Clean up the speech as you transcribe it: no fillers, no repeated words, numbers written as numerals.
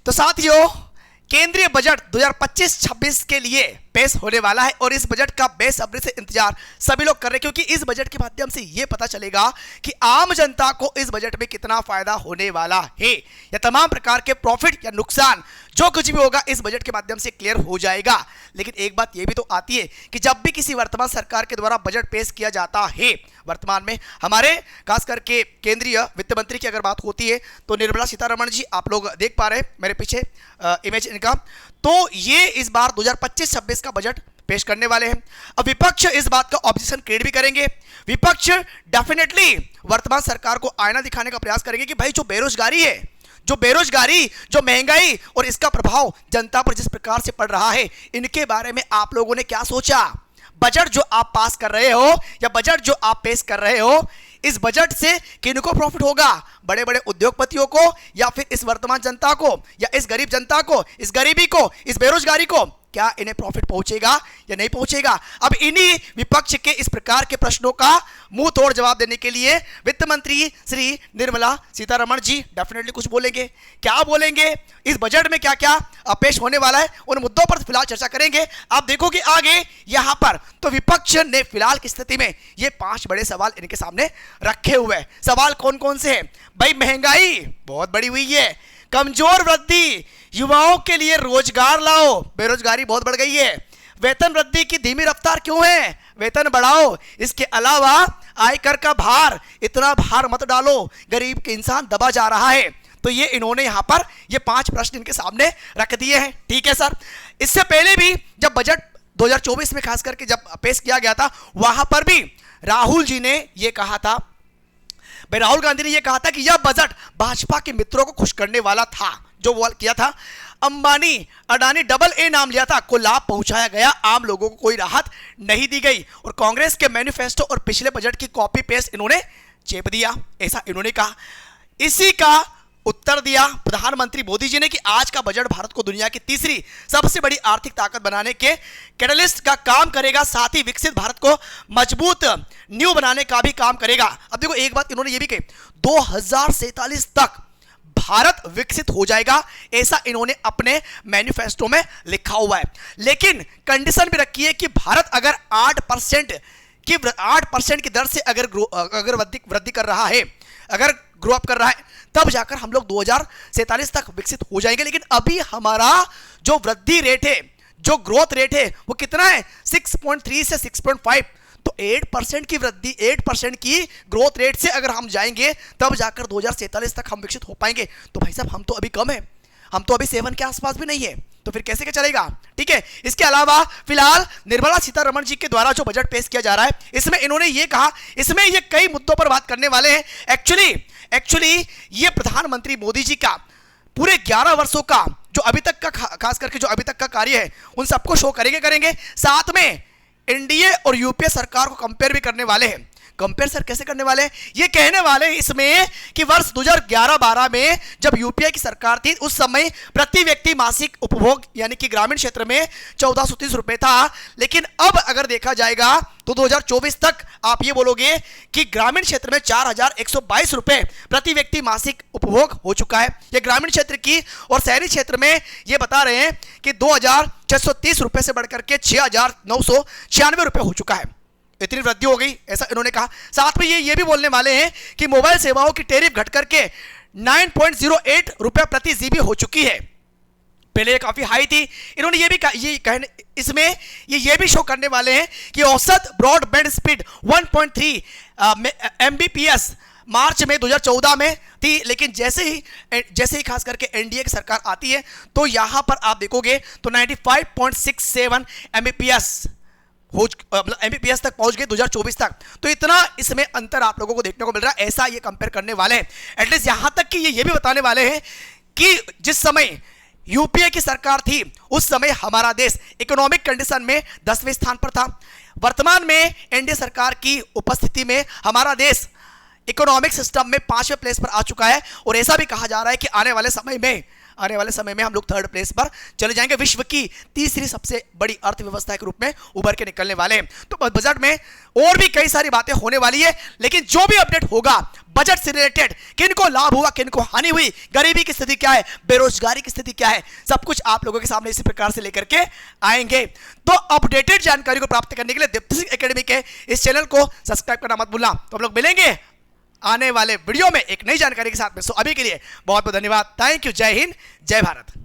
तो साथियों, केंद्रीय बजट 2025-26 के लिए पेश होने वाला है और इस बजट का बेसब्री से इंतजार सभी लोग कर रहे हैं, क्योंकि इस बजट के माध्यम से यह पता चलेगा कि आम जनता को इस बजट में कितना फायदा होने वाला है। या तमाम प्रकार के प्रॉफिट या नुकसान जो कुछ भी होगा इस बजट के माध्यम से क्लियर हो जाएगा। लेकिन एक बात यह भी तो आती है कि जब भी किसी वर्तमान सरकार के द्वारा बजट पेश किया जाता है, वर्तमान में हमारे खास करके केंद्रीय वित्त मंत्री की अगर बात होती है तो निर्मला सीतारमण जी, आप लोग देख पा रहे हैं मेरे पीछे इमेज इनका, तो ये इस बार 2025-26 का बजट पेश करने वाले हैं। अब विपक्ष इस बात का ऑब्जेक्शन क्रिएट भी करेंगे। विपक्ष डेफिनेटली वर्तमान सरकार को आईना दिखाने का प्रयास करेंगे कि भाई जो बेरोजगारी है, जो महंगाई और इसका प्रभाव जनता पर जिस प्रकार से पड़ रहा है, इनके बारे में आप लोगों ने क्या सोचा। बजट जो आप पास कर रहे हो या बजट जो आप पेश कर रहे हो, इस बजट से किनको प्रॉफिट होगा? बड़े बड़े उद्योगपतियों को या फिर इस वर्तमान जनता को या इस गरीब जनता को, इस गरीबी को, इस बेरोजगारी को, क्या इन्हें प्रॉफिट पहुंचेगा या नहीं पहुंचेगा? अब इन्हीं विपक्ष के इस प्रकार के प्रश्नों का मुंह तोड़ जवाब देने के लिए वित्त मंत्री श्री निर्मला सीतारमण जी डेफिनेटली कुछ बोलेंगे। क्या बोलेंगे, इस बजट में क्या क्या पेश होने वाला है, उन मुद्दों पर फिलहाल चर्चा करेंगे। आप देखोगे आगे यहां पर तो विपक्ष ने फिलहाल की स्थिति में ये 5 बड़े सवाल इनके सामने रखे हुए हैं। सवाल कौन कौन से हैं? भाई महंगाई बहुत बड़ी हुई है, कमजोर वृद्धि, युवाओं के लिए रोजगार लाओ, बेरोजगारी बहुत बढ़ गई है, वेतन वृद्धि की धीमी रफ्तार क्यों है, वेतन बढ़ाओ, इसके अलावा आयकर का भार, इतना भार मत डालो, गरीब के इंसान दबा जा रहा है। तो ये इन्होंने यहां पर ये 5 प्रश्न इनके सामने रख दिए हैं। ठीक है सर, इससे पहले भी जब बजट 2024 में खास करके जब पेश किया गया था, वहां पर भी राहुल जी ने यह कहा था, भाई राहुल गांधी ने यह कहा था कि यह बजट भाजपा के मित्रों को खुश करने वाला था। जो वो किया था, अंबानी अडानी डबल ए नाम लिया था, को लाभ पहुंचाया गया, आम लोगों को कोई राहत नहीं दी गई। और कांग्रेस के मैनिफेस्टो और पिछले बजट की कॉपी पेस्ट इन्होंने चेप दिया, ऐसा इन्होंने कहा। इसी का उत्तर दिया प्रधानमंत्री मोदी जी ने कि आज का बजट भारत को दुनिया की तीसरी सबसे बड़ी आर्थिक ताकत बनाने के कैटलिस्ट का काम करेगा, साथ ही विकसित भारत को मजबूत नींव बनाने का भी काम करेगा। अब देखो एक बात इन्होंने ये भी कही, 2047 तक भारत विकसित हो जाएगा, ऐसा इन्होंने अपने मैनिफेस्टो में लिखा हुआ है। लेकिन कंडीशन भी रखी है कि भारत अगर 8% की दर से अगर वृद्धि कर रहा है, अगर ग्रो अप कर रहा है, तब जाकर हम लोग 2047 तक विकसित हो जाएंगे। लेकिन अभी हमारा जो वृद्धि रेट है, जो ग्रोथ रेट है, वो कितना है? 6.3 से 6.5। तो 8% की वृद्धि, 8% की ग्रोथ रेट से अगर हम जाएंगे तब जाकर 2047 तक हम विकसित हो पाएंगे। तो भाई साहब, हम तो अभी कम है, हम तो अभी 7 के आसपास भी नहीं है, तो फिर कैसे क्या चलेगा? ठीक है। इसके अलावा फिलहाल निर्मला सीतारमण जी के द्वारा जो बजट पेश किया जा रहा है, इसमें इन्होंने ये कहा, इसमें ये कई मुद्दों पर बात करने वाले हैं। एक्चुअली ये प्रधानमंत्री मोदी जी का पूरे 11 वर्षों का जो अभी तक का, खास करके जो अभी तक का कार्य है, उन सबको शो करेंगे। साथ में एनडीए और यूपीए सरकार को कंपेयर भी करने वाले हैं। कंपेयर सर कैसे करने वाले हैं? ये कहने वाले इसमें कि वर्ष 2011-12 में जब यूपीए की सरकार थी, उस समय प्रति व्यक्ति मासिक उपभोग यानी कि ग्रामीण क्षेत्र में 1430 रुपए था। लेकिन अब अगर देखा जाएगा तो 2024 तक आप ये बोलोगे कि ग्रामीण क्षेत्र में 4122 रुपए प्रति व्यक्ति मासिक उपभोग हो चुका है। ये ग्रामीण क्षेत्र की, और शहरी क्षेत्र में ये बता रहे हैं कि 2630 रुपए से बढ़कर के 6996 रुपए हो चुका है। इतनी वृद्धि हो गई, ऐसा इन्होंने कहा। साथ में ये भी बोलने वाले हैं कि मोबाइल सेवाओं की टैरिफ घट करके 9.08 रुपए प्रति जीबी हो चुकी है, पहले काफी हाई थी। इन्होंने इसमें ये भी शो करने वाले हैं कि औसत ब्रॉडबैंड स्पीड 1.3 Mbps मार्च में 2014 में थी। लेकिन जैसे ही खास करके एनडीए की सरकार आती है, तो यहां पर आप देखोगे तो 95.67 Mbps एमबीपीएस तक पहुंच गए 2024 तक। तो इतना इसमें अंतर आप लोगों को देखने को मिल रहा है, ऐसा ये कंपेयर करने वाले हैं। एटलीस्ट यहां तक कि ये भी बताने वाले हैं कि जिस समय यूपीए की सरकार थी, उस समय हमारा देश इकोनॉमिक कंडीशन में 10वें स्थान पर था। वर्तमान में एनडीए सरकार की उपस्थिति में हमारा देश इकोनॉमिक सिस्टम में 5वें प्लेस पर आ चुका है। और ऐसा भी कहा जा रहा है कि आने वाले समय में आने वाले समय में हम लोग 3rd प्लेस पर चले जाएंगे, विश्व की तीसरी सबसे बड़ी अर्थव्यवस्था के रूप में उभर के निकलने वाले हैं। तो बजट में और भी कई सारी बातें होने वाली है, लेकिन जो भी अपडेट होगा बजट से रिलेटेड, किनको लाभ हुआ, किनको हानि हुई, गरीबी की स्थिति क्या है, बेरोजगारी की स्थिति क्या है, सब कुछ आप लोगों के सामने इसी प्रकार से लेकर के आएंगे। तो अपडेटेड जानकारी को प्राप्त करने के लिए दीप्ति सिंह एकेडमी के इस चैनल को सब्सक्राइब करना मत भूलना। तो हम लोग मिलेंगे आने वाले वीडियो में एक नई जानकारी के साथ में। सो अभी के लिए बहुत बहुत धन्यवाद। Thank you. जय हिंद, जय भारत।